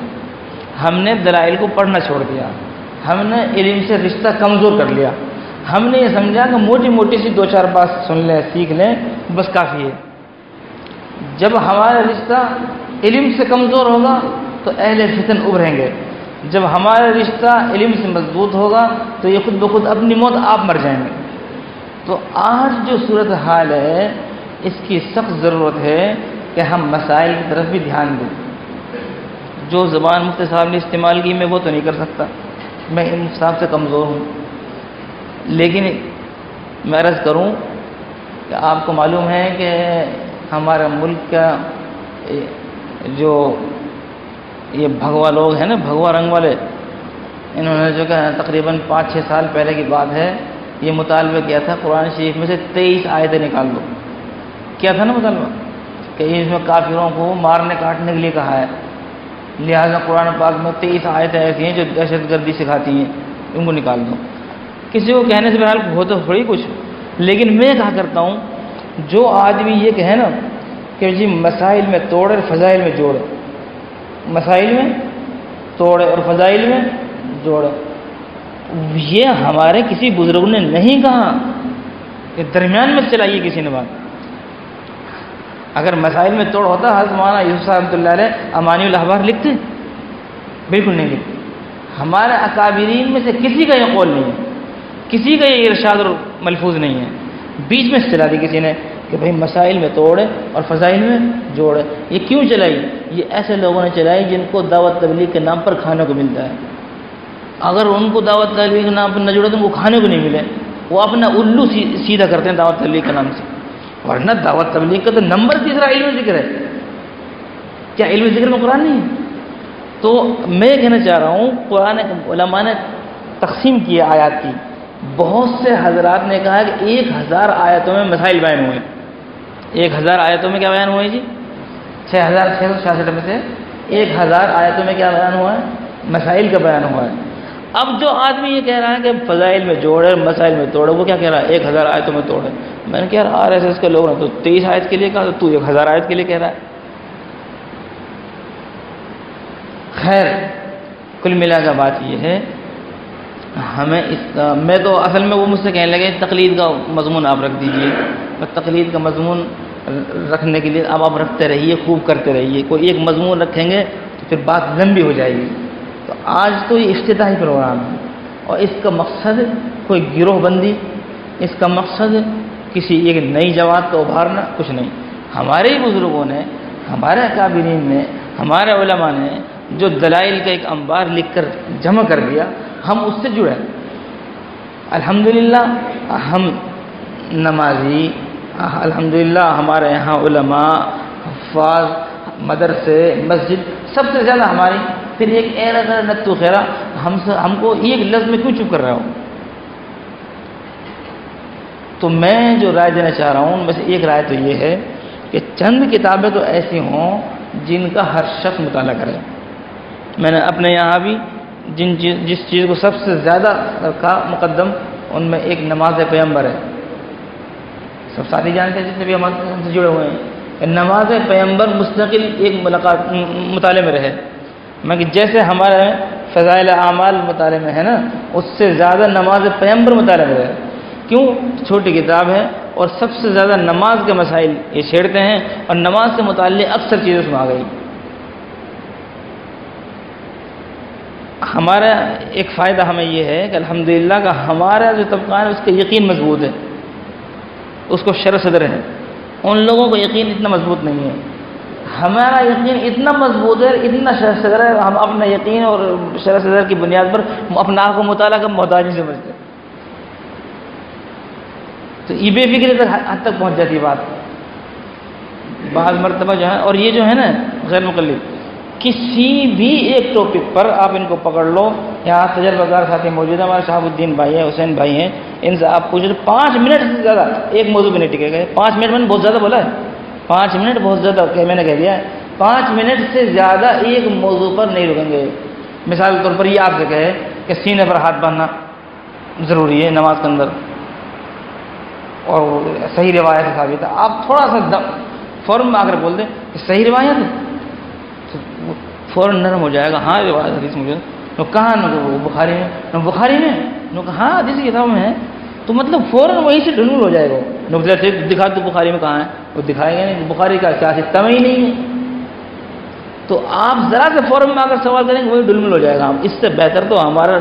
ہم نے دلائل کو پڑھنا چھوڑ دیا، ہم نے علم سے رشتہ کمزور کر لیا۔ ہم نے یہ سمجھا کہ موٹی موٹی سی 2-4 بات سن لیں، سیکھ لیں، بس کافی ہے۔ جب ہمارا رشتہ علم سے کمزور ہوگا تو اہل فتن ابھریں گے، جب ہمارا رشتہ علم سے مضبوط ہوگا تو یہ خود بخود اپنی موت آپ مر جائیں گے۔ تو آج جو صورتحال ہے اس کی سخت ضرورت ہے کہ ہم مسائل کی طرف بھی دھیان دیں۔ جو زبان مفتی صاحب نے استعمال کی میں وہ تو نہیں کر سکتا، میں مفتی صاحب سے کمزور ہوں، لیکن میں عرض کروں کہ آپ کو معلوم ہے کہ ہمارے ملک کا جو یہ بھگوا لوگ ہیں نا، بھگوا رنگ والے، انہوں نے جو کہ تقریباً 5-6 سال پہلے کی بات ہے، یہ مطالبہ کیا تھا قرآن شریف میں سے 23 آیتیں نکال دو۔ کیا تھا نا مطالبہ کہ اس میں کافروں کو مارنے کاٹنے کے لیے کہا ہے، لہٰذا قرآن پاک میں 23 آیتیں ایسی ہیں جو دہشت گردی سکھاتی ہیں، ان کو نکال دو۔ کسی کو کہنے سے بہرحال ہو تو تھوڑی کچھ، لیکن میں کہا کرتا ہوں جو آدمی یہ کہے نا کہ جی مسائل میں توڑے اور فضائل میں جوڑے، مسائل میں توڑے اور فضائل میں جوڑے، یہ ہمارے کسی بزرگ نے نہیں کہا کہ درمیان میں چلائیے کسی نے بات۔ اگر مسائل میں توڑ ہوتا حضرت مولانا یوسف صاحب رحمۃ اللہ علیہ امانی الاحبار لکھتے؟ بالکل نہیں لکھتے۔ ہمارے اکابرین میں سے کسی کا یہ قول نہیں ہے، کسی کا یہ ارشاد اور ملفوظ نہیں ہے، بیچ میں سے چلا دی کسی نے کہ بھائی مسائل میں توڑے اور فضائل میں جوڑے۔ یہ کیوں چلائی؟ یہ ایسے لوگوں نے چلائی جن کو دعوت تبلیغ کے نام پر کھانے کو ملتا ہے۔ اگر ان کو دعوت تبلیغ کے نام پر نہ جوڑے تو ان کو کھانے کو نہیں ملے، وہ اپنا الو سیدھا کرتے ہیں دعوت تبلیغ کے نام سے، ورنہ دعوت تبلیغ کا تو نمبر تیسرا علم ذکر ہے۔ کیا علم ذکر میں قرآن نہیں ہے؟ تو میں کہنا چاہ رہا ہوں قرآن علماء نے تقسیم کی آیات کی، بہت سے حضرات نے کہا کہ 1000 آیتوں میں مسائل بیان ہوئے۔ 1000 آیتوں میں کیا بیان ہوئے جی؟ 6666 میں سے 1000 آیتوں میں کیا بیان ہوا ہے؟ مسائل کا بیان ہوا ہے۔ اب جو آدمی یہ کہہ رہا ہے کہ فضائل میں جوڑے مسائل میں توڑے، وہ کیا کہہ رہا ہے؟ 1000 آیتوں میں توڑے۔ میں نے کہا RSS کے لوگ نے تو 23 آیت کے لیے کہا، تو 1000 آیت کے لیے کہہ رہا ہے۔ خیر کل ملا کر بات یہ ہے، ہمیں میں تو اصل میں وہ مجھ سے کہنے لگے تقلید کا مضمون آپ رکھ دیجئے، اور تقلید کا مضمون رکھنے کے لیے اب آپ رکھتے رہیے، خوب کرتے رہیے، کوئی ایک مضمون رکھیں گے تو پھر بات لمبی ہو جائے گی۔ تو آج تو یہ افتتاحی پروگرام ہے، اور اس کا مقصد کوئی گروہ بندی، اس کا مقصد کسی ایک نئی جماعت کو ابھارنا کچھ نہیں۔ ہمارے ہی بزرگوں نے، ہمارے اکابرین نے، ہمارے علماء نے جو دلائل کا ایک انبار لکھ کر جمع کر دیا، ہم اس سے جڑے۔ الحمدللہ ہم نمازی، الحمدللہ ہمارے یہاں علماء، حفاظ، مدرسے، مسجد، سب سے زیادہ ہماری، پھر ایک نتو خیرہ ہم کو ایک لفظ میں کیوں چپ کر رہا ہوں؟ تو میں جو رائے دینا چاہ رہا ہوں ان میں سے ایک رائے تو یہ ہے کہ چند کتابیں تو ایسی ہوں جن کا ہر شخص مطالعہ کرے۔ میں نے اپنے یہاں بھی جس چیز کو سب سے زیادہ کا مقدم ان میں ایک نماز پیغمبر ہے، سب ساتھی جانتے ہیں جتنے بھی ہم سے جڑے ہوئے ہیں کہ نماز پیغمبر مستقل ایک مطالعے میں رہے۔ میں کہ جیسے ہمارے فضائل اعمال مطالعے میں ہے نا، اس سے زیادہ نماز پیغمبر مطالعے میں رہے۔ کیوں؟ چھوٹی کتاب ہے اور سب سے زیادہ نماز کے مسائل یہ چھیڑتے ہیں، اور نماز سے متعلق اکثر چیزیں اس میں آ گئی۔ ہمارا ایک فائدہ ہمیں یہ ہے کہ الحمدللہ کا ہمارا جو طبقہ ہے اس کا یقین مضبوط ہے، اس کو شرح صدر ہے۔ ان لوگوں کو یقین اتنا مضبوط نہیں ہے، ہمارا یقین اتنا مضبوط ہے، اتنا شرح صدر ہے، ہم اپنا یقین اور شرح صدر کی بنیاد پر اپنا آپ کو مطالعہ کا محتاج نہیں سمجھتے۔ تو یہ بے فکری تک حد تک پہنچ جاتی ہے بات بعض مرتبہ جو ہے. اور یہ جو ہے نا غیر مقلد، کسی بھی ایک ٹاپک پر آپ ان کو پکڑ لو، یہاں تجربہ کار ساتھی موجود ہیں، ہمارے شہاب الدین بھائی ہیں، حسین بھائی ہیں، ان سے آپ پوچھ 5 منٹ سے زیادہ ایک موضوع پہ نہیں ٹکے گئے. 5 منٹ میں نے بہت زیادہ بولا ہے، 5 منٹ بہت زیادہ کہ میں نے کہہ دیا ہے، 5 منٹ سے زیادہ ایک موضوع پر نہیں رکیں گے. مثال کے طور پر یہ آپ سے کہے کہ سینے پر ہاتھ باندھنا ضروری ہے نماز کے اندر اور صحیح روایت سے ثابت ہے، آپ تھوڑا سا فوراً میں آ کر بول دیں کہ صحیح روایت ہے تو فوراً نرم ہو جائے گا. ہاں روایت حدیث مجھے تو کہاں بخاری میں، بخاری میں کہاں حدیث کی کتاب میں ہے، تو مطلب فوراً وہیں سے ڈھنول ہو جائے گا. دکھا تو بخاری میں کہاں ہے، وہ دکھائے گا نہیں، بخاری کا کیا سسٹم ہی نہیں ہے. تو آپ ذرا سے فوراً میں آ کر سوال کریں گے وہی ڈھلمل ہو جائے گا. اس سے بہتر تو ہمارا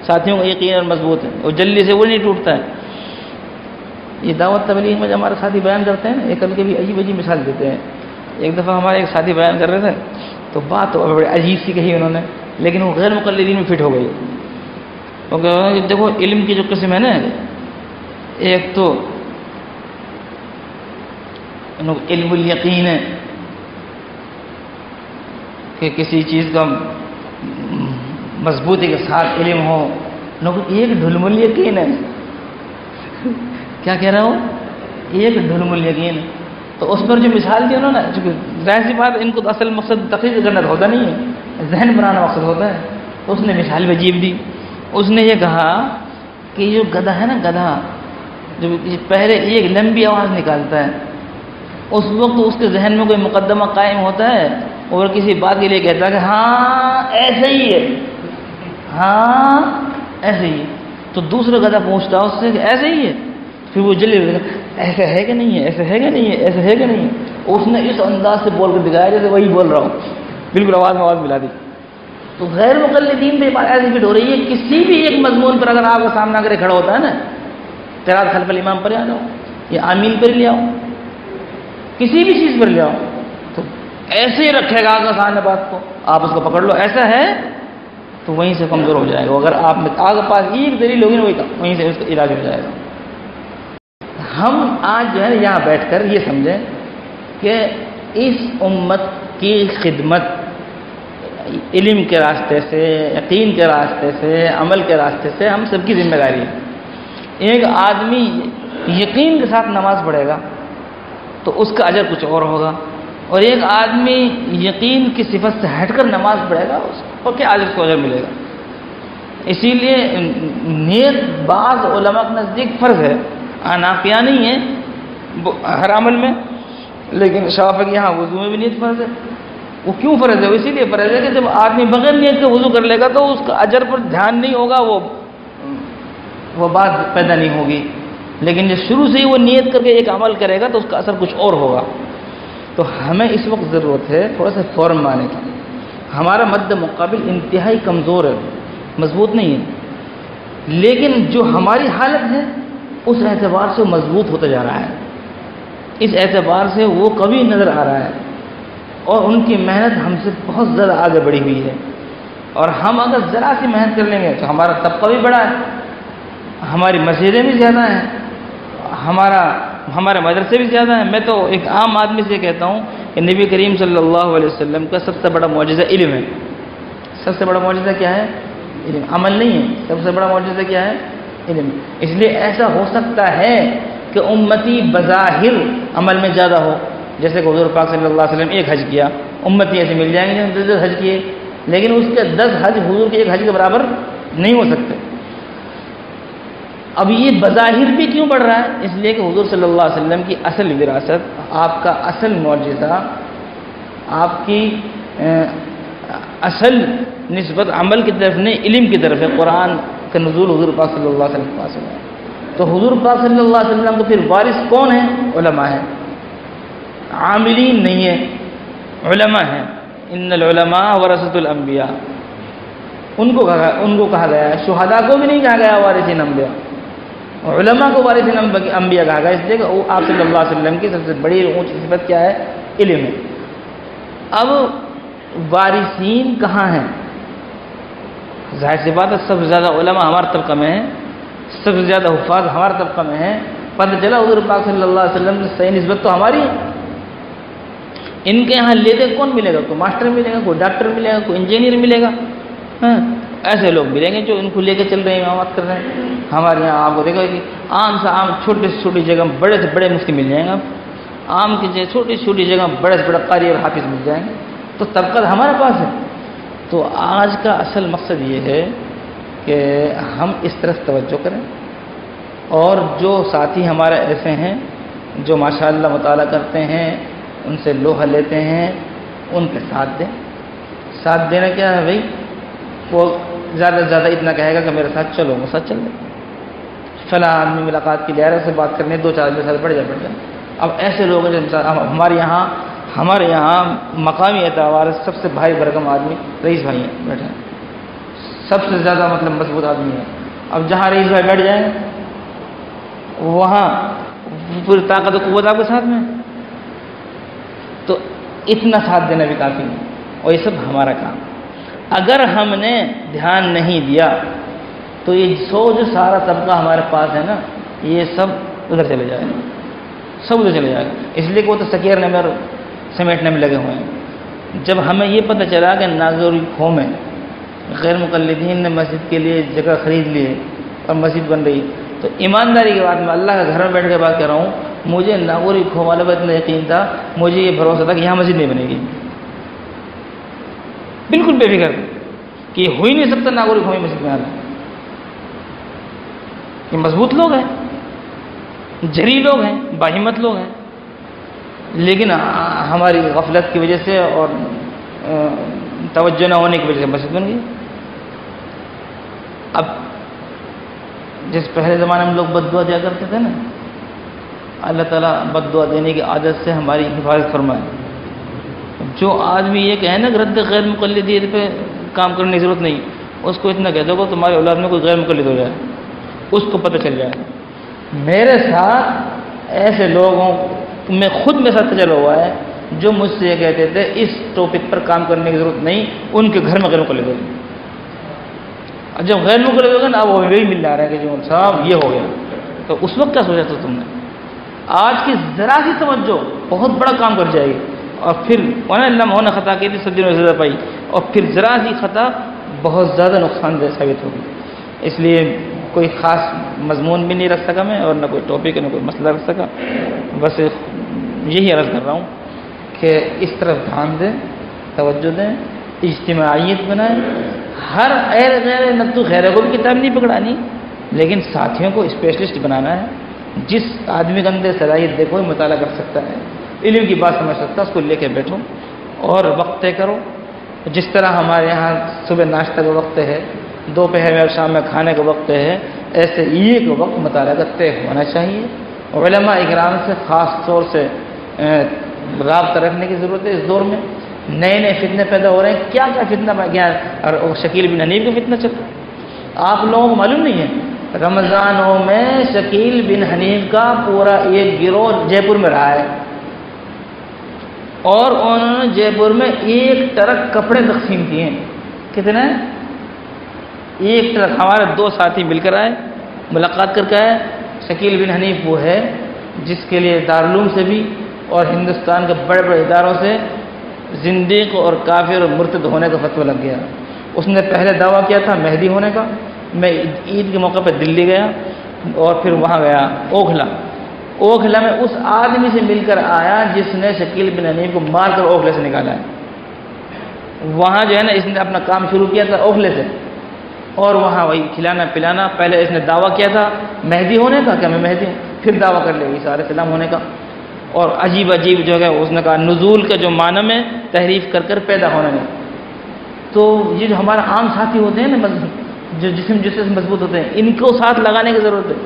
ساتھیوں کا یقین اور مضبوط ہے، اور جلدی سے وہ نہیں ٹوٹتا ہے. یہ دعوت تبلیغ میں جو ہمارے ساتھی بیان کرتے ہیں نا، یہ کبھی کبھی عجیب عجیب مثال دیتے ہیں. ایک دفعہ ہمارے ایک ساتھی بیان کر رہے تھے تو بات تو بڑی عجیب سی کہی انہوں نے، لیکن وہ غیر مقلدین میں فٹ ہو گئی. کیونکہ دیکھو علم کی جو قسم ہے نا، ایک تو علم الیقین ہے کہ کسی چیز کا مضبوطی کے ساتھ علم ہو، ایک ڈھلمل یقین ہے. کیا کہہ رہا ہوں؟ ایک ڈھلمل یقین. تو اس پر جو مثال دی انہوں نے، چونکہ ظاہر سی بات ان کو تو اصل مقصد تقریر کرنا ہوتا نہیں ہے، ذہن بنانا مقصد ہوتا ہے. تو اس نے مثال بھی عجیب دی. اس نے یہ کہا کہ جو گدھا ہے نا، گدھا جو پہلے ایک لمبی آواز نکالتا ہے، اس وقت اس کے ذہن میں کوئی مقدمہ قائم ہوتا ہے اور کسی بات کے لیے کہتا ہے کہ ہاں ایسے ہی ہے، ہاں ایسے ہی ہے. تو دوسرا گدھا پوچھتا ہے اس سے کہ ایسے ہی ہے، پھر وہ جلدی ایسا ہے کہ نہیں ہے، ایسا ہے کہ نہیں ہے، ایسا ہے کہ نہیں ہے. اس نے اس انداز سے بول کر دکھایا جیسے وہی بول رہا ہوں، بالکل آواز میں آواز ملا دی. تو غیر مقلدین پہ بات ایسی فٹ ہو رہی ہے. کسی بھی ایک مضمون پر اگر آپ کا سامنا کرے کھڑا ہوتا ہے نا، قرات خلف الامام پر آ جاؤ یا آمین پر لے آؤ، کسی بھی چیز پر لے آؤ، تو ایسے ہی رکھے گا آگے سامنے بات کو، آپ اس کو پکڑ لو ایسا ہے تو وہیں سے کمزور ہو جائے گا. اگر آپ میں آگے پاس ایک دلیل ہوگی نا وہیں سے اس کا علاج ہو جائے گا. ہم آج جو ہے یہاں بیٹھ کر یہ سمجھیں کہ اس امت کی خدمت علم کے راستے سے، یقین کے راستے سے، عمل کے راستے سے ہم سب کی ذمہ داری ہے. ایک آدمی یقین کے ساتھ نماز پڑھے گا تو اس کا اجر کچھ اور ہوگا، اور ایک آدمی یقین کی صفت سے ہٹ کر نماز پڑھے گا اس کو کیا اجر کو اجر ملے گا. اسی لیے نیت بعض علماء کے نزدیک فرض ہے، نافیہ نہیں ہے ہر عمل میں، لیکن شافعی یہاں وضو میں بھی نیت فرض ہے. وہ کیوں فرض ہے؟ اسی لیے فرض ہے کہ جب آدمی بغیر نیت کے وضو کر لے گا تو اس کا اجر پر دھیان نہیں ہوگا، وہ بات پیدا نہیں ہوگی. لیکن جب شروع سے ہی وہ نیت کر کے ایک عمل کرے گا تو اس کا اثر کچھ اور ہوگا. تو ہمیں اس وقت ضرورت ہے تھوڑا سا فورم آنے کی. ہمارا مد مقابل انتہائی کمزور ہے، مضبوط نہیں ہے، لیکن جو ہماری حالت ہے اس اعتبار سے مضبوط ہوتا جا رہا ہے. اس اعتبار سے وہ کبھی نظر آ رہا ہے، اور ان کی محنت ہم سے بہت زیادہ آگے بڑھی ہوئی ہے. اور ہم اگر ذرا سی محنت کر لیں گے تو ہمارا طبقہ بھی بڑا ہے، ہماری مسجدیں بھی زیادہ ہیں، ہمارے مدرسے بھی زیادہ ہیں. میں تو ایک عام آدمی سے کہتا ہوں کہ نبی کریم صلی اللہ علیہ وسلم کا سب سے بڑا معجزہ علم ہے. سب سے بڑا معجزہ کیا ہے؟ علم. عمل نہیں ہے. سب سے بڑا معجزہ کیا ہے؟ علم. اس لیے ایسا ہو سکتا ہے کہ امتی بظاہر عمل میں زیادہ ہو، جیسے کہ حضور پاک صلی اللہ علیہ وسلم ایک حج کیا، امتی ایسے مل جائیں گے 10 حج کیے، لیکن اس کے 10 حج حضور کے ایک حج کے برابر نہیں ہو سکتے. اب یہ بظاہر بھی کیوں بڑھ رہا ہے؟ اس لیے کہ حضور صلی اللہ علیہ وسلم کی اصل وراثت، آپ کا اصل معجزہ، آپ کی اصل نسبت عمل کی طرف نہیں علم کی طرف ہے. قرآن کا نزول حضور پاک صلی اللہ علیہ وسلم کے پاس ہے. تو حضور پاک صلی اللہ علیہ وسلم کو پھر وارث کون ہے؟ علماء ہیں. عاملین نہیں ہے، علماء ہیں. ان العلماء ورثۃ الانبیاء. ان کو کہا گیا ہے. شہداء کو بھی نہیں کہا گیا وارثین انبیاء، علماء کو وارثین انبیاء کہا گیا، اس لیے کہ آپ صلی اللہ علیہ وسلم کی سب سے بڑی اونچی صفت کیا ہے؟ علم ہے. اب وارثین کہاں ہیں؟ ظاہر سی بات ہے سب سے زیادہ علماء ہمارے طبقہ میں ہیں، سب سے زیادہ حفاظ ہمارے طبقہ میں ہیں، پتہ چلا حضور پاک صلی اللہ علیہ وسلم سے صحیح نسبت تو ہماری ہے. ان کے یہاں لیتے کون ملے گا؟ کوئی ماسٹر ملے گا، کوئی ڈاکٹر ملے گا، کوئی انجینئر ملے گا. ہاں ایسے لوگ ملیں گے جو ان کو لے کے چل رہے ہیں، امامت کر رہے ہیں. ہمارے یہاں آپ کو دیکھا کہ عام سے عام چھوٹی سے چھوٹی جگہ بڑے سے بڑے مفتی مل جائیں گے. آپ عام کی چھوٹی سے چھوٹی جگہ بڑے سے بڑے قاری اور حافظ مل جائیں گے. تو طبقہ ہمارے پاس ہے. تو آج کا اصل مقصد یہ ہے کہ ہم اس طرف توجہ کریں، اور جو ساتھی ہمارے ایسے ہیں جو ماشاءاللہ مطالعہ کرتے ہیں، ان سے لوہا لیتے ہیں، ان کے ساتھ دیں. ساتھ دینا کیا ہے بھائی؟ وہ زیادہ سے زیادہ اتنا کہے گا کہ میرے ساتھ چلو، وہ ساتھ چل دیں. فلاں آدمی ملاقات کی لے رہا ہے، سے بات کرنے 2-4 آدمی ساتھ بڑھ جائے. اب ایسے لوگ ہیں جو ہمارے یہاں مقامی اعتبار سے سب سے بھائی بھرکم آدمی رئیس بھائی ہیں بیٹھے ہیں، سب سے زیادہ مطلب مضبوط آدمی ہے. اب جہاں رئیس بھائی بیٹھ جائیں وہاں پوری طاقت و قوت آپ کے ساتھ میں، تو اتنا ساتھ دینا بھی کافی ہے. اور یہ سب ہمارا کام. اگر ہم نے دھیان نہیں دیا تو یہ جو سارا طبقہ ہمارے پاس ہے نا، یہ سب ادھر چلے جائے گا، سب ادھر چلے جائے گا. اس لیے کہ وہ تو سکیرنے میں سمیٹنے میں لگے ہوئے ہیں. جب ہمیں یہ پتہ چلا کہ ناگوری کھو میں غیر مقلدین نے مسجد کے لیے جگہ خرید لی ہے اور مسجد بن رہی، تو ایمانداری کے بعد میں اللہ کے گھر میں بیٹھ کے بات کر رہا ہوں، مجھے ناگوری کھو والے پر اتنا یقین تھا، مجھے یہ بھروسہ تھا کہ یہاں مسجد نہیں بنے گی. بالکل بے فکر کہ یہ ہو ہی نہیں سکتا ناگوری کھو میں مسجد میں آنا. یہ مضبوط لوگ ہیں، جری لوگ ہیں، باہمت لوگ ہیں، لیکن ہماری غفلت کی وجہ سے اور توجہ نہ ہونے کی وجہ سے مسجد بن گئی. اب جس پہلے زمانے میں لوگ بد دعا دیا کرتے تھے نا، اللہ تعالیٰ بد دعا دینے کی عادت سے ہماری حفاظت فرمائے. جو آدمی یہ کہے نا کہ رد غیر مقلدیت پہ کام کرنے کی ضرورت نہیں، اس کو اتنا کہہ دو کہ تمہاری اولاد میں کوئی غیر مقلد ہو جائے، اس کو پتہ چل جائے. میرے ساتھ ایسے لوگوں میں خود میرے ساتھ چلا ہوا ہے جو مجھ سے یہ کہتے تھے اس ٹاپک پر کام کرنے کی ضرورت نہیں، ان کے گھر میں غیر مقلد ہوگی. اور جب غیر مقلد ہوگا نا، اب وہ وہی مل جا رہا ہے کہ جو صاحب یہ ہو گیا. تو اس وقت کیا سوچا تھا تم نے؟ آج کی ذرا سی توجہ بہت بڑا کام کر جائے گی. اور پھر علم ہونا خطا کی تھی سجنوں سے زیادہ پائی، اور پھر ذرا سی خطا بہت زیادہ نقصان دہ ثابت ہوگی. اس لیے کوئی خاص مضمون بھی نہیں رکھ سکا میں، اور نہ کوئی ٹاپک نہ کوئی مسئلہ رکھ سکا. بس یہی عرض کر رہا ہوں کہ اس طرف دھیان دیں، توجہ دیں، اجتماعیت بنائیں. ہر غیر نتو خیرے کو بھی کتاب نہیں پکڑانی، لیکن ساتھیوں کو اسپیشلسٹ بنانا ہے. جس آدمی کے اندر صلاحیت دیکھو مطالعہ کر سکتا ہے، علم کی بات سمجھ سکتا ہے، اس کو لے کے بیٹھو اور وقت طے کرو. جس طرح ہمارے یہاں صبح ناشتہ کا وقت ہے، دوپہر میں اور شام میں کھانے کا وقت ہے، ایسے ایک وقت مطالعہ کا طے ہونا چاہیے. علماء اکرام سے خاص طور سے رابطہ رکھنے کی ضرورت ہے. اس دور میں نئے نئے فتنے پیدا ہو رہے ہیں. کیا کیا فتنہ گیا، اور شکیل بن حنیف کا فتنہ چل رہا ہے. آپ لوگوں کو معلوم نہیں ہے، رمضانوں میں شکیل بن حنیف کا پورا ایک گروہ جے پور میں رہا ہے، اور انہوں نے جے پور میں 1 ٹرک کپڑے تقسیم کیے ہیں. کتنے؟ 1 ٹرک. ہمارے 2 ساتھی مل کر آئے، ملاقات کر کے آئے. شکیل بن حنیف وہ ہے جس کے لیے دارالعلوم سے بھی اور ہندوستان کے بڑے بڑے اداروں سے زندیق اور کافر اور مرتد ہونے کا فتویٰ لگ گیا. اس نے پہلے دعویٰ کیا تھا مہدی ہونے کا. میں عید کے موقع پہ دلی گیا اور پھر وہاں گیا اوکھلا میں اس آدمی سے مل کر آیا جس نے شکیل بن حنیف کو مار کر اوکھلے سے نکالا ہے. وہاں جو ہے نا، اس نے اپنا کام شروع کیا تھا اوکھلے سے، اور وہاں وہی کھلانا پلانا. پہلے اس نے دعویٰ کیا تھا مہدی ہونے کا، کہ میں مہدی ہوں، پھر دعویٰ کر لے گی عیسیٰ علیہ السلام ہونے کا. اور عجیب جو ہے اس نے کہا نزول کا جو معنی میں تحریف کر کر پیدا ہونا نہیں. تو یہ جو ہمارا عام ساتھی ہوتے ہیں نا، جو جسم مضبوط ہوتے ہیں، ان کو ساتھ لگانے کی ضرورت ہے.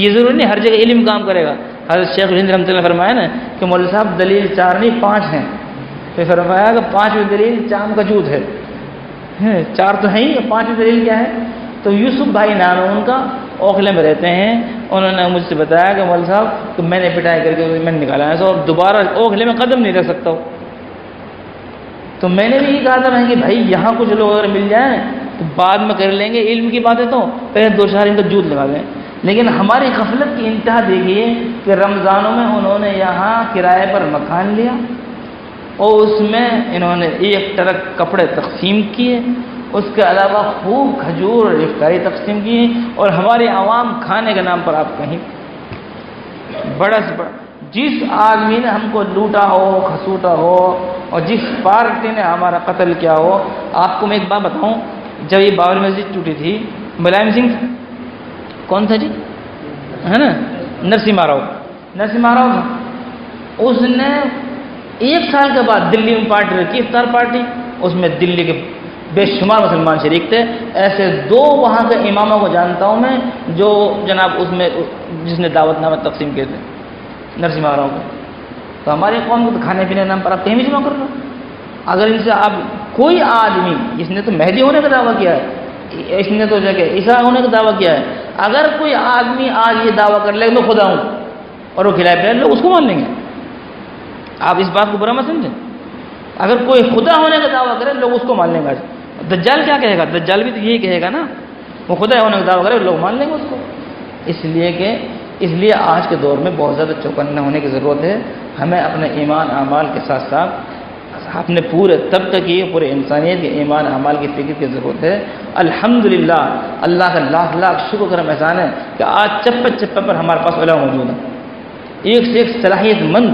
یہ ضروری نہیں ہر جگہ علم کام کرے گا. حضرت شیخ ہند رحمۃ اللہ فرمایا نا کہ مولوی صاحب دلیل 4 نہیں 5 ہیں. پھر فرمایا کہ 5ویں دلیل چاند کا جوت ہے. 4 تو ہیں ہی، 5ویں دلیل کیا ہے؟ تو یوسف بھائی نام ہے ان کا، اوکھلے میں رہتے ہیں. انہوں نے مجھ سے بتایا کہ مولوی صاحب کہ میں نے پٹائی کر کے میں نے نکالا ہے اور دوبارہ اوکھلے میں قدم نہیں رکھ سکتا ہوں. تو میں نے بھی یہ کہا تھا میں کہ بھائی یہاں کچھ لوگ اگر مل جائیں تو بعد میں کر لیں گے علم کی باتیں، تو پہلے 2 4 ان کا جوت لگا دیں. لیکن ہماری غفلت کی انتہا دیکھیے کہ رمضانوں میں انہوں نے یہاں کرائے پر مکان لیا اور اس میں انہوں نے 1 ٹرک کپڑے تقسیم کیے، اس کے علاوہ خوب کھجور اور افطاری تقسیم کی، اور ہماری عوام کھانے کے نام پر آپ کہیں بڑا سے بڑا جس آدمی نے ہم کو لوٹا ہو، کھسوٹا ہو، اور جس پارٹی نے ہمارا قتل کیا ہو. آپ کو میں ایک بات بتاؤں، جب یہ بابری مسجد ٹوٹی تھی، ملائم سنگھ کون تھا جی، ہے نا، نرسمہا راؤ تھا، اس نے 1 سال کے بعد دلی میں پارٹی رکھی، افطار پارٹی، اس میں دلی کے بے شمار مسلمان شریک تھے. ایسے 2 وہاں کے اماموں کو جانتا ہوں میں جو جناب اس میں جس نے دعوت نامہ تقسیم کیے تھے نرسمہا راؤ کو. تو ہماری قوم کو تو کھانے پینے کے نام پر آپ کہیں بھی جمع کر رہے ہو. اگر ان سے آپ کوئی آدمی جس نے تو مہدی ہونے کا دعویٰ کیا ہے، اس نے تو جگہ عیسیٰ ہونے کا دعویٰ کیا ہے، اگر کوئی آدمی آج یہ دعویٰ کر لے میں خدا ہوں اور وہ کھلائے پلائے، لوگ اس کو مان لیں گے. آپ اس بات کو برا مت سمجھیں. اگر کوئی خدا ہونے کا دعویٰ کرے لوگ اس کو مان لیں گے. دجال کیا کہے گا؟ دجال بھی تو یہی کہے گا نا، وہ خدا ہونے کا دعویٰ کرے لوگ مان لیں گے اس کو. اس لیے آج کے دور میں بہت زیادہ چوکنا ہونے کی ضرورت ہے. ہمیں اپنے ایمان اعمال کے ساتھ ساتھ اپنے پورے طبقے کی، پورے انسانیت کے ایمان اعمال کی فکر کی ضرورت ہے. الحمدللہ اللہ کا لاکھ لاکھ شکر کرم احسان ہے کہ آج چپے چپے پر ہمارے پاس علماء موجود ہیں، ایک سے ایک صلاحیت مند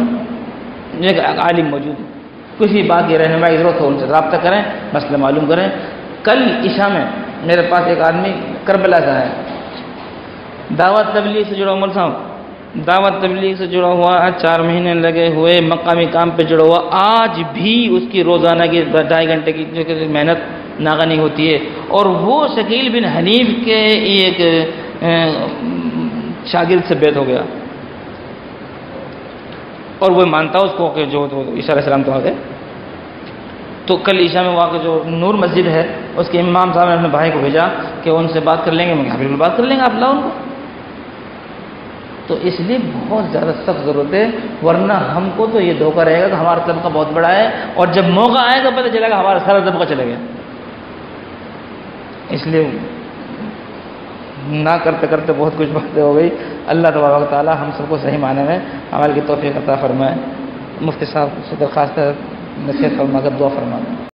ایک عالم موجود ہے. کسی بات کی رہنمائی کی ضرورت ہو ان سے رابطہ کریں، مسئلہ معلوم کریں. کل عشاء میں میرے پاس ایک آدمی کربلا سے ہے، دعوت تبلیغ سے جڑا عمر صاحب، دعوت تبلیغ سے جڑا ہوا، 4 مہینے لگے ہوئے، مقامی کام پہ جڑا ہوا. آج بھی اس کی روزانہ کی 2.5 گھنٹے کی محنت ناغہ نہیں ہوتی ہے. اور وہ شکیل بن حنیف کے ایک شاگرد سے بیعت ہو گیا، اور وہ مانتا اس کو کہ جو عیسیٰ علیہ السلام تو آ گئے. تو کل عشاء میں وہاں جو نور مسجد ہے اس کے امام صاحب نے اپنے بھائی کو بھیجا کہ ان سے بات کر لیں گے. میں کہا بالکل بات کر لیں گے، آپ لاؤ ان کو. تو اس لیے بہت زیادہ سخت ضرورت ہے، ورنہ ہم کو تو یہ دھوکہ رہے گا کہ ہمارا طبقہ بہت بڑا ہے، اور جب موقع آئے گا پتہ چلے گا ہمارا سارا طبقہ چلے گیا. اس لیے نہ کرتے کرتے بہت کچھ باتیں ہو گئی. اللہ تبارک و تعالی ہم سب کو صحیح معنی میں عمل کی توفیق عطا فرمائے. مفتی صاحب سے درخواست ہے نصیحت فرما کر دعا فرمائیں.